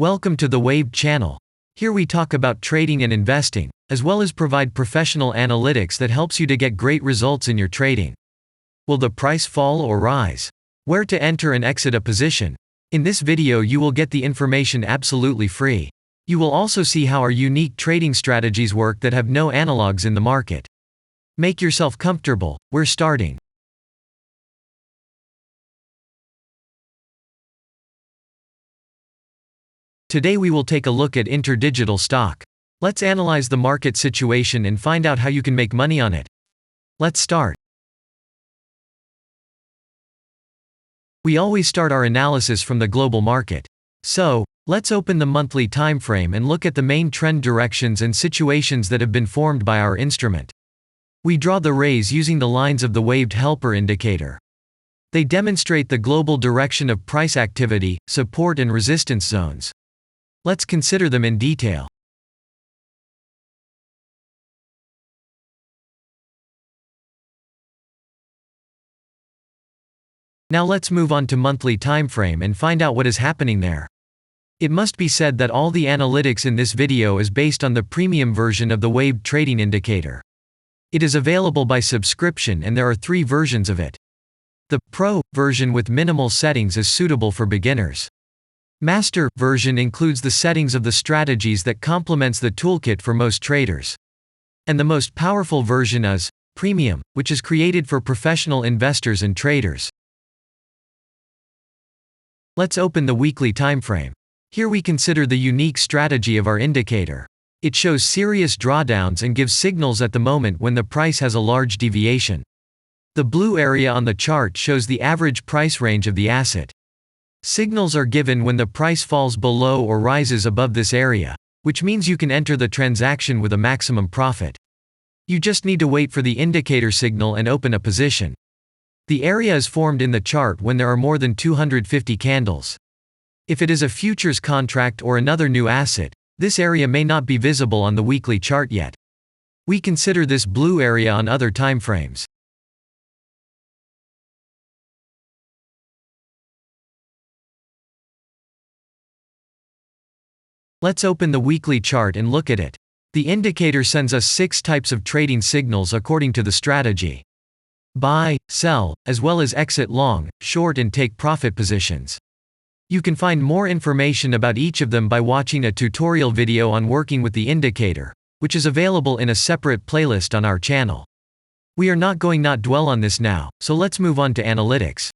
Welcome to the Waved channel. Here we talk about trading and investing, as well as provide professional analytics that helps you to get great results in your trading. Will the price fall or rise? Where to enter and exit a position? In this video you will get the information absolutely free. You will also see how our unique trading strategies work that have no analogs in the market. Make yourself comfortable, we're starting. Today we will take a look at InterDigital stock. Let's analyze the market situation and find out how you can make money on it. Let's start. We always start our analysis from the global market. So, let's open the monthly time frame and look at the main trend directions and situations that have been formed by our instrument. We draw the rays using the lines of the waved helper indicator. They demonstrate the global direction of price activity, support and resistance zones. Let's consider them in detail. Now let's move on to monthly time frame and find out what is happening there. It must be said that all the analytics in this video is based on the premium version of the waved trading indicator. It is available by subscription and there are 3 versions of it. The Pro version with minimal settings is suitable for beginners. Master version includes the settings of the strategies that complements the toolkit for most traders. And the most powerful version is Premium, which is created for professional investors and traders. Let's open the weekly time frame. Here we consider the unique strategy of our indicator. It shows serious drawdowns and gives signals at the moment when the price has a large deviation. The blue area on the chart shows the average price range of the asset. Signals are given when the price falls below or rises above this area, which means you can enter the transaction with a maximum profit. You just need to wait for the indicator signal and open a position. The area is formed in the chart when there are more than 250 candles. If it is a futures contract or another new asset, this area may not be visible on the weekly chart yet. We consider this blue area on other time frames. Let's open the weekly chart and look at it. The indicator sends us 6 types of trading signals according to the strategy. Buy, sell, as well as exit long, short and take profit positions. You can find more information about each of them by watching a tutorial video on working with the indicator, which is available in a separate playlist on our channel. We are not going to dwell on this now, so let's move on to analytics.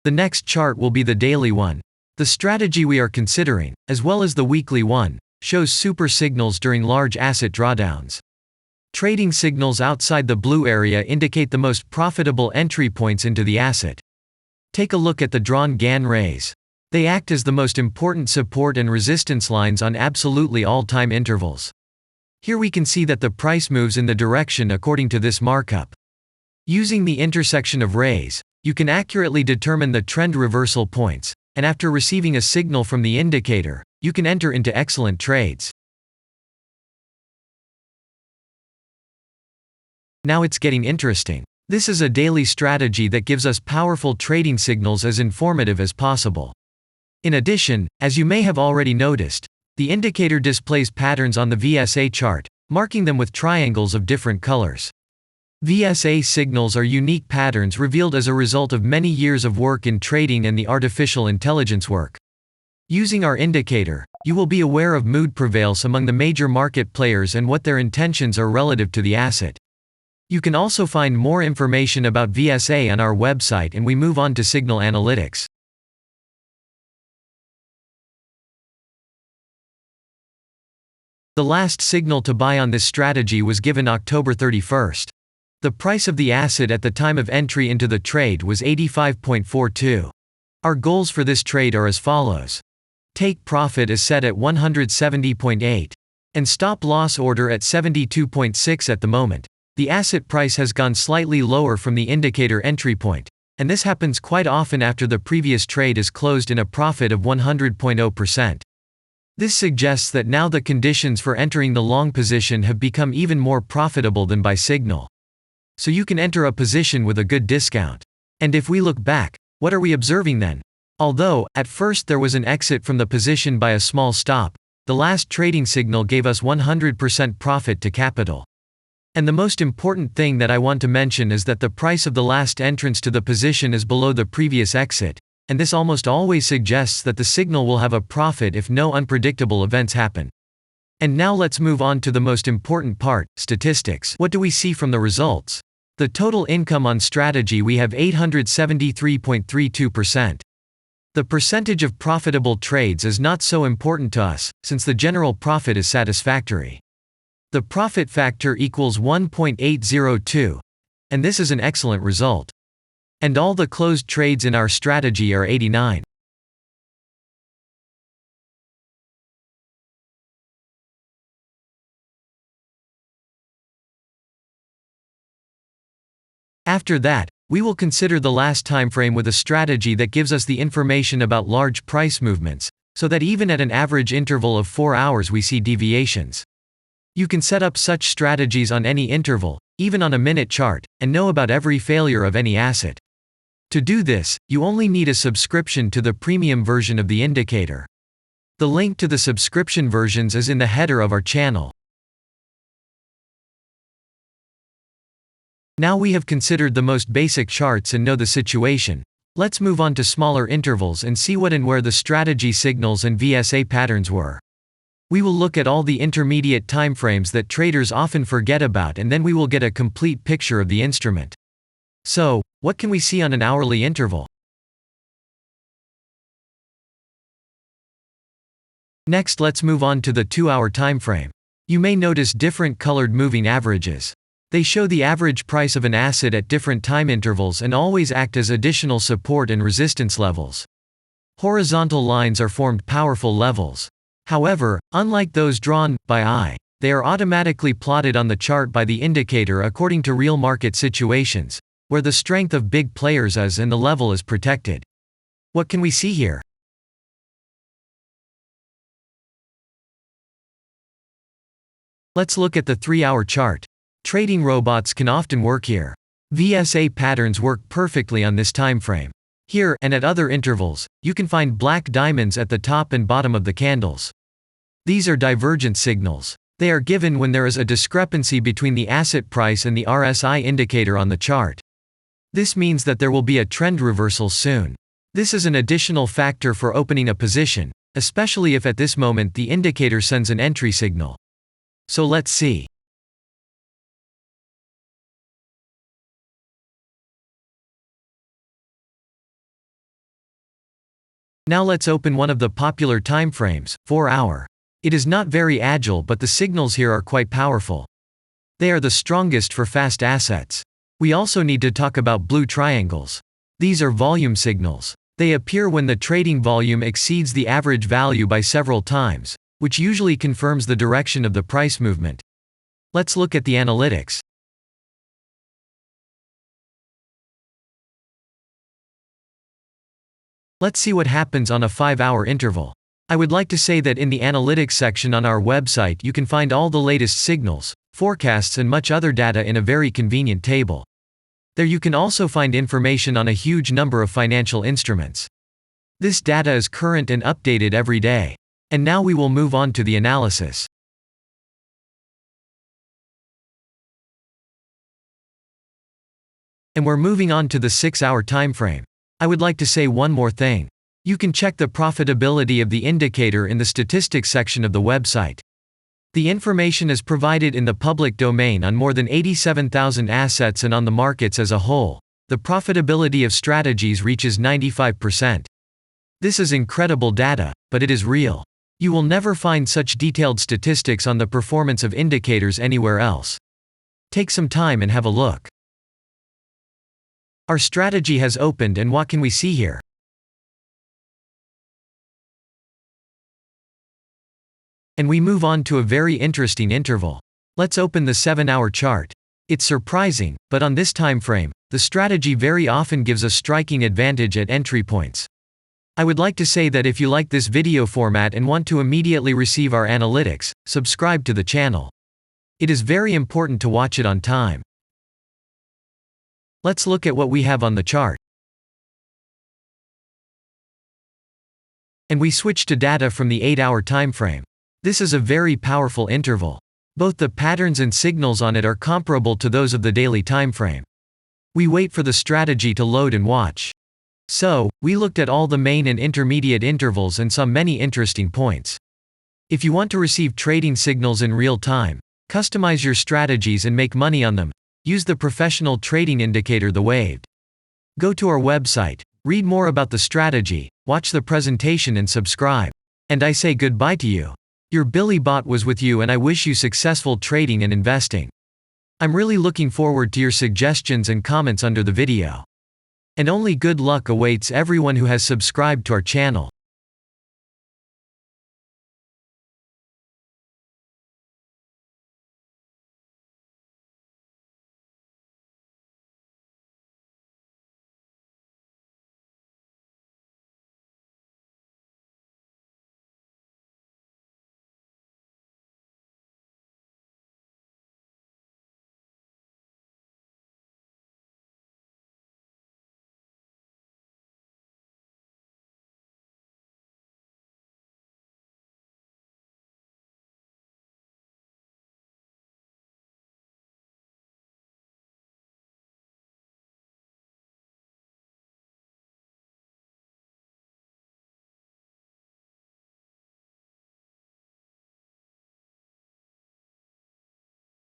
The next chart will be the daily one. The strategy we are considering, as well as the weekly one, shows super signals during large asset drawdowns. Trading signals outside the blue area indicate the most profitable entry points into the asset. Take a look at the drawn Gann rays. They act as the most important support and resistance lines on absolutely all time intervals. Here we can see that the price moves in the direction according to this markup. Using the intersection of rays, you can accurately determine the trend reversal points, and after receiving a signal from the indicator, you can enter into excellent trades. Now it's getting interesting. This is a daily strategy that gives us powerful trading signals as informative as possible. In addition, as you may have already noticed, the indicator displays patterns on the VSA chart, marking them with triangles of different colors. VSA signals are unique patterns revealed as a result of many years of work in trading and the artificial intelligence work. Using our indicator, you will be aware of mood prevails among the major market players and what their intentions are relative to the asset. You can also find more information about VSA on our website, and we move on to signal analytics. The last signal to buy on this strategy was given October 31st. The price of the asset at the time of entry into the trade was 85.42. Our goals for this trade are as follows. Take profit is set at 170.8. And stop loss order at 72.6 at the moment. The asset price has gone slightly lower from the indicator entry point, and this happens quite often after the previous trade is closed in a profit of 100.0%. This suggests that now the conditions for entering the long position have become even more profitable than by signal. So you can enter a position with a good discount. And if we look back, what are we observing then? Although, at first there was an exit from the position by a small stop, the last trading signal gave us 100% profit to capital. And the most important thing that I want to mention is that the price of the last entrance to the position is below the previous exit, and this almost always suggests that the signal will have a profit if no unpredictable events happen. And now let's move on to the most important part, statistics. What do we see from the results? The total income on strategy, we have 873.32%. The percentage of profitable trades is not so important to us, since the general profit is satisfactory. The profit factor equals 1.802, and this is an excellent result. And all the closed trades in our strategy are 89. After that, we will consider the last time frame with a strategy that gives us the information about large price movements, so that even at an average interval of 4 hours we see deviations. You can set up such strategies on any interval, even on a minute chart, and know about every failure of any asset. To do this, you only need a subscription to the premium version of the indicator. The link to the subscription versions is in the header of our channel. Now we have considered the most basic charts and know the situation. Let's move on to smaller intervals and see what and where the strategy signals and VSA patterns were. We will look at all the intermediate timeframes that traders often forget about, and then we will get a complete picture of the instrument. So, what can we see on an hourly interval? Next, let's move on to the 2-hour timeframe. You may notice different colored moving averages. They show the average price of an asset at different time intervals and always act as additional support and resistance levels. Horizontal lines are formed powerful levels. However, unlike those drawn by eye, they are automatically plotted on the chart by the indicator according to real market situations, where the strength of big players is and the level is protected. What can we see here? Let's look at the 3-hour chart. Trading robots can often work here. VSA patterns work perfectly on this time frame. Here, and at other intervals, you can find black diamonds at the top and bottom of the candles. These are divergent signals. They are given when there is a discrepancy between the asset price and the RSI indicator on the chart. This means that there will be a trend reversal soon. This is an additional factor for opening a position, especially if at this moment the indicator sends an entry signal. So let's see. Now let's open one of the popular timeframes, 4-hour. It is not very agile, but the signals here are quite powerful. They are the strongest for fast assets. We also need to talk about blue triangles. These are volume signals. They appear when the trading volume exceeds the average value by several times, which usually confirms the direction of the price movement. Let's look at the analytics. Let's see what happens on a 5-hour interval. I would like to say that in the analytics section on our website you can find all the latest signals, forecasts and much other data in a very convenient table. There you can also find information on a huge number of financial instruments. This data is current and updated every day. And now we will move on to the analysis. And we're moving on to the 6-hour timeframe. I would like to say one more thing. You can check the profitability of the indicator in the statistics section of the website. The information is provided in the public domain on more than 87,000 assets, and on the markets as a whole, the profitability of strategies reaches 95%. This is incredible data, but it is real. You will never find such detailed statistics on the performance of indicators anywhere else. Take some time and have a look. Our strategy has opened, and what can we see here? And we move on to a very interesting interval. Let's open the 7-hour chart. It's surprising, but on this time frame, the strategy very often gives a striking advantage at entry points. I would like to say that if you like this video format and want to immediately receive our analytics, subscribe to the channel. It is very important to watch it on time. Let's look at what we have on the chart. And we switch to data from the 8-hour timeframe. This is a very powerful interval. Both the patterns and signals on it are comparable to those of the daily timeframe. We wait for the strategy to load and watch. So, we looked at all the main and intermediate intervals and saw many interesting points. If you want to receive trading signals in real time, customize your strategies and make money on them, use the professional trading indicator The Waved. Go to our website, read more about the strategy, watch the presentation and subscribe. And I say goodbye to you. Your Billy Bot was with you and I wish you successful trading and investing. I'm really looking forward to your suggestions and comments under the video. And only good luck awaits everyone who has subscribed to our channel.